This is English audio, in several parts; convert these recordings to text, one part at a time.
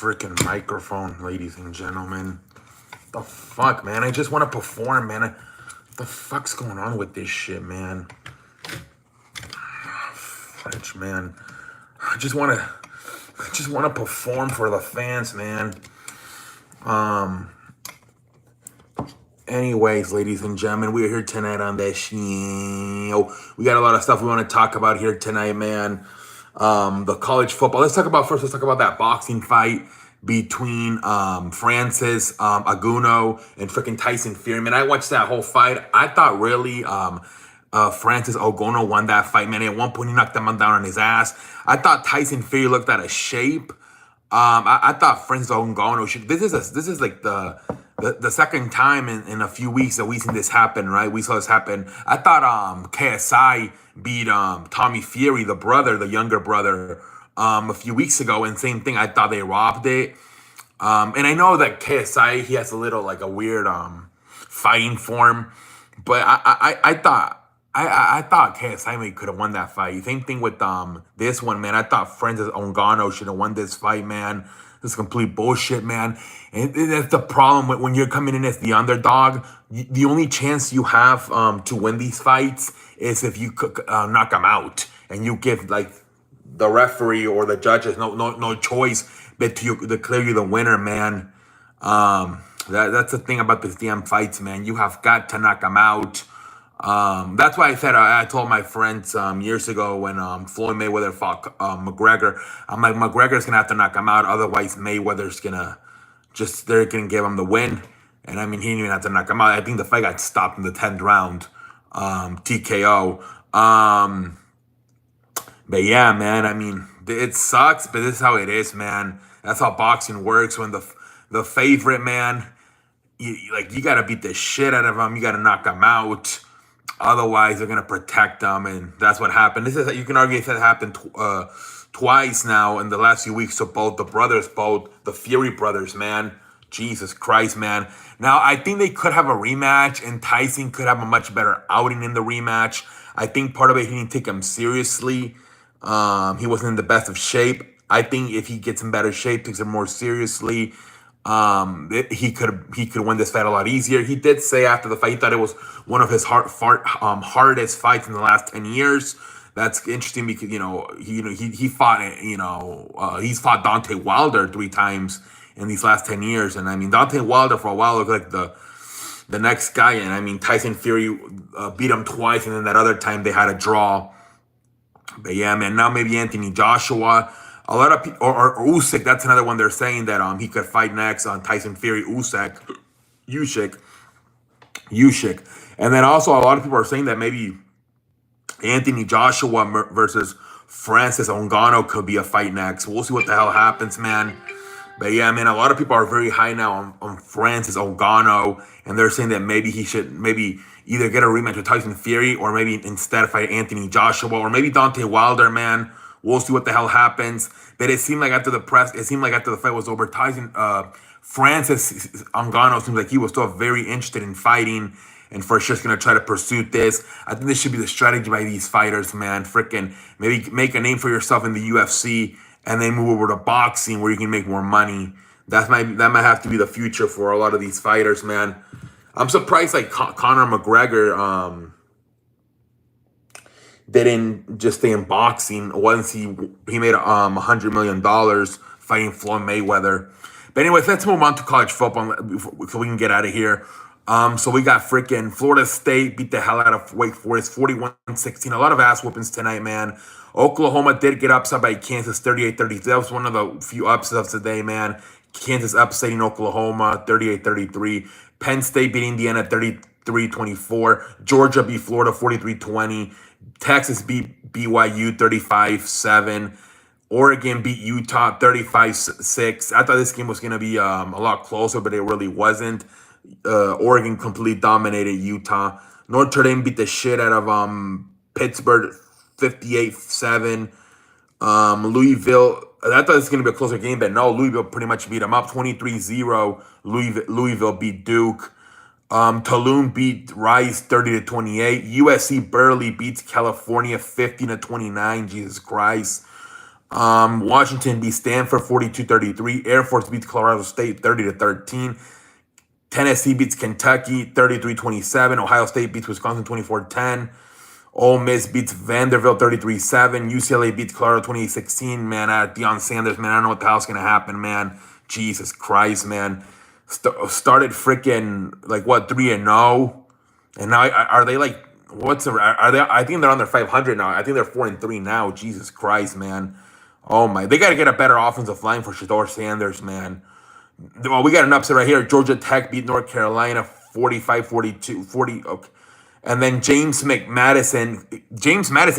freaking microphone, ladies and gentlemen. The fuck, man? I just want to perform, man. What the fuck's going on with this shit, man? Fletch, man. I just want to perform for the fans, man. Anyways, ladies and gentlemen, we are here tonight on the show. We got a lot of stuff we want to talk about here tonight, man. The college football. Let's talk about that boxing fight between Francis Aguno and freaking Tyson Fury. Man, I watched that whole fight. I thought really Francis Aguno won that fight, man. At one point, he knocked him down on his ass. I thought Tyson Fury looked out of shape. I thought Francis Ngannou should. This is like the second time in a few weeks that we've seen this happen, right? We saw this happen. I thought KSI beat Tommy Fury, the younger brother, a few weeks ago, and same thing. I thought they robbed it. And I know that KSI, he has a little like a weird fighting form, but I thought KSI maybe could have won that fight. Same thing with this one, man. I thought Francis Ngannou should have won this fight, man. This is complete bullshit, man. And that's the problem when you're coming in as the underdog. The only chance you have to win these fights is if you knock them out, and you give like the referee or the judges no choice but to declare you the winner, man. That's the thing about these damn fights, man. You have got to knock them out. That's why I said I told my friends years ago when Floyd Mayweather fought McGregor, I'm like, McGregor's gonna have to knock him out, otherwise Mayweather's they're gonna give him the win. And I mean, he didn't even have to knock him out. I think the fight got stopped in the 10th round, TKO. But yeah, man, I mean, it sucks, but this is how it is, man. That's how boxing works. When the favorite, man, you gotta beat the shit out of him. You gotta knock him out. Otherwise, they're gonna protect them, and that's what happened. You can argue that happened twice now in the last few weeks to both the Fury brothers, man. Jesus Christ, man. Now I think they could have a rematch, and Tyson could have a much better outing in the rematch. I think part of it, he didn't take him seriously. He wasn't in the best of shape. I think if he gets in better shape, takes it more seriously, he could win this fight a lot easier. He did say after the fight he thought it was one of his hardest fights in the last 10 years. That's interesting because he fought he's fought Deontay Wilder 3 times in these last 10 years, and I mean Deontay Wilder for a while looked like the next guy, and I mean Tyson Fury beat him twice, and then that other time they had a draw. But yeah, man, now maybe Anthony Joshua. A lot of people, or Usyk, that's another one they're saying that he could fight next on Tyson Fury, Usyk. And then also a lot of people are saying that maybe Anthony Joshua versus Francis Ngannou could be a fight next. We'll see what the hell happens, man. But yeah, man, a lot of people are very high now on Francis Ngannou, and they're saying that maybe he should either get a rematch with Tyson Fury, or maybe instead fight Anthony Joshua, or maybe Deontay Wilder, man. We'll see what the hell happens. But it seemed like after the fight was over, Francis Ngannou seems like he was still very interested in fighting, and for sure going to try to pursue this. I think this should be the strategy by these fighters, man. Freaking maybe make a name for yourself in the UFC, and then move over to boxing where you can make more money. That might have to be the future for a lot of these fighters, man. I'm surprised like Conor McGregor didn't just stay in boxing once he made $100 million fighting Floyd Mayweather. But anyways, let's move on to college football so we can get out of here. So we got freaking Florida State beat the hell out of Wake Forest 41-16. A lot of ass whoopings tonight, man. Oklahoma did get upset by Kansas 38-33. That was one of the few upsets of the day, man. Kansas upsetting Oklahoma 38-33. Penn State beat Indiana 33-24. Georgia beat Florida 43-20. Texas beat BYU 35-7. Oregon beat Utah 35-6. I thought this game was going to be a lot closer, but it really wasn't. Oregon completely dominated Utah. Notre Dame beat the shit out of Pittsburgh 58-7. Louisville, I thought this was going to be a closer game, but no, Louisville pretty much beat them up 23-0. Louisville beat Duke. Tulane beat Rice 30-28. USC barely beats California 50-29. Jesus Christ. Washington beats Stanford 42-33. Air Force beats Colorado State 30-13. Tennessee beats Kentucky 33-27. Ohio State beats Wisconsin 24-10. Ole Miss beats Vanderbilt 33-7. UCLA beats Colorado 28-16. Man, Deion Sanders, man, I don't know what the hell's going to happen, man. Jesus Christ, man. Started freaking, like, what, 3-0? And now, are they, like, are they, I think they're on their 500 now. I think they're 4-3 now. Jesus Christ, man. Oh, my. They got to get a better offensive line for Shedeur Sanders, man. Well, we got an upset right here. Georgia Tech beat North Carolina 45-42. 40, okay. And then James Madison's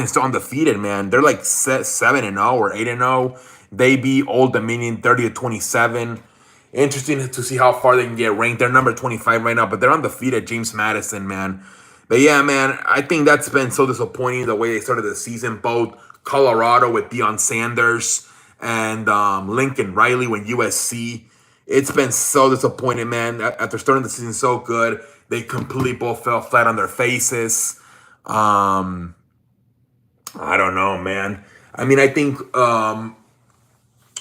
still undefeated, man. They're like 7-0 or 8-0. They beat Old Dominion 30-27. Interesting to see how far they can get ranked. They're number 25 right now, but they're undefeated. James Madison, man. But yeah, man, I think that's been so disappointing the way they started the season. Both Colorado with Deion Sanders and Lincoln Riley with USC. It's been so disappointing, man. After starting the season so good, they completely both fell flat on their faces. I don't know, man. I mean, I think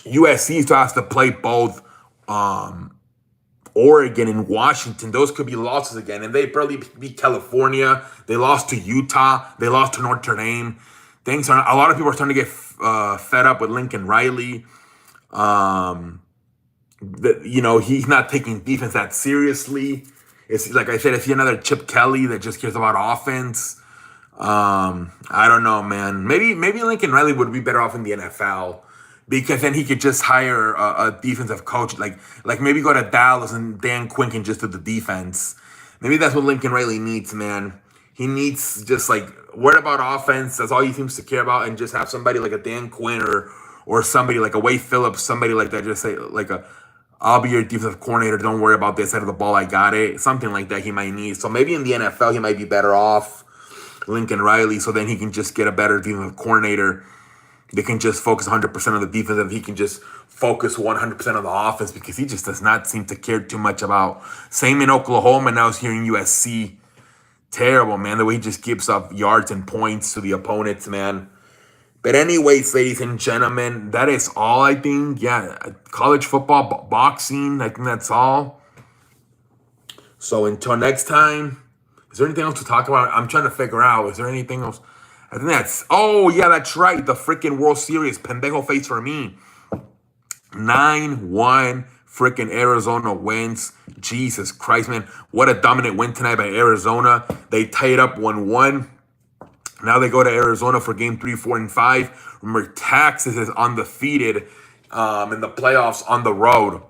USC still has to play both Oregon and Washington. Those could be losses again. And they barely beat California. They lost to Utah. They lost to Notre Dame. A lot of people are starting to get fed up with Lincoln Riley. He's not taking defense that seriously. It's like I said, it's another Chip Kelly that just cares about offense. I don't know, man. Maybe Lincoln Riley would be better off in the NFL because then he could just hire a defensive coach, like maybe go to Dallas and Dan Quinn can just do the defense. Maybe that's what Lincoln Riley needs, man. He needs just like worry about offense. That's all he seems to care about, and just have somebody like a Dan Quinn or somebody like a Wade Phillips, somebody like that. Just say like I'll be your defensive coordinator. Don't worry about this side of the ball. I got it. Something like that he might need. So maybe in the NFL he might be better off, Lincoln Riley. So then he can just get a better defensive coordinator. They can just focus 100% on the defense, and he can just focus 100% on the offense because he just does not seem to care too much about. Same in Oklahoma. Now he's here in USC. Terrible, man. The way he just gives up yards and points to the opponents, man. But anyways, ladies and gentlemen, that is all, I think. Yeah, college football, boxing, I think that's all. So until next time, is there anything else to talk about? I'm trying to figure out, is there anything else? I think oh, yeah, that's right. The freaking World Series, pendejo face for me. 9-1 freaking Arizona wins. Jesus Christ, man. What a dominant win tonight by Arizona. They tied up 1-1. Now they go to Arizona for game 3, 4, and 5. Remember, Texas is undefeated in the playoffs on the road.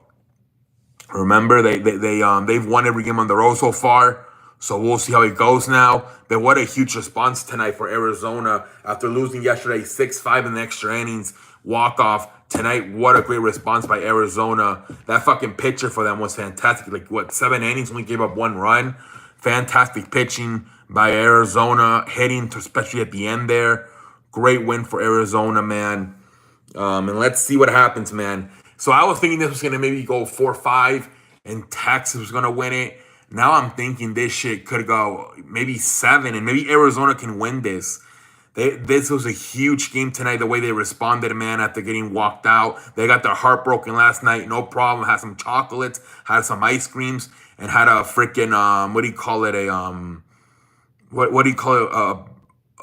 Remember, they've won every game on the road so far. So we'll see how it goes now. But what a huge response tonight for Arizona after losing yesterday 6-5 in the extra innings walk-off. Tonight, what a great response by Arizona. That fucking pitcher for them was fantastic. Like, 7 innings, only gave up 1 run. Fantastic pitching by Arizona, heading to especially at the end there. Great win for Arizona, man. And let's see what happens, man. So I was thinking this was going to maybe go 4-5 and Texas was going to win it. Now I'm thinking this shit could go maybe 7 and maybe Arizona can win this. This was a huge game tonight, the way they responded, man, after getting walked out. They got their heart broken last night, no problem. Had some chocolates, had some ice creams, and had a freaking, what do you call it, what do you call it,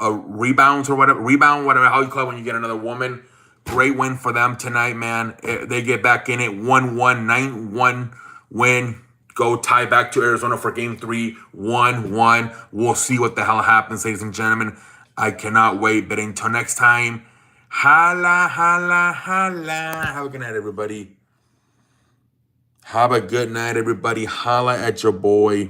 a rebounds or whatever, how you call it when you get another woman. Great win for them tonight, man. They get back in it, 1-1, 9-1 win. Go tie back to Arizona for game 3, 1-1. We'll see what the hell happens, ladies and gentlemen. I cannot wait. But until next time, holla, holla, holla. Have a good night, everybody. Have a good night, everybody. Holla at your boy.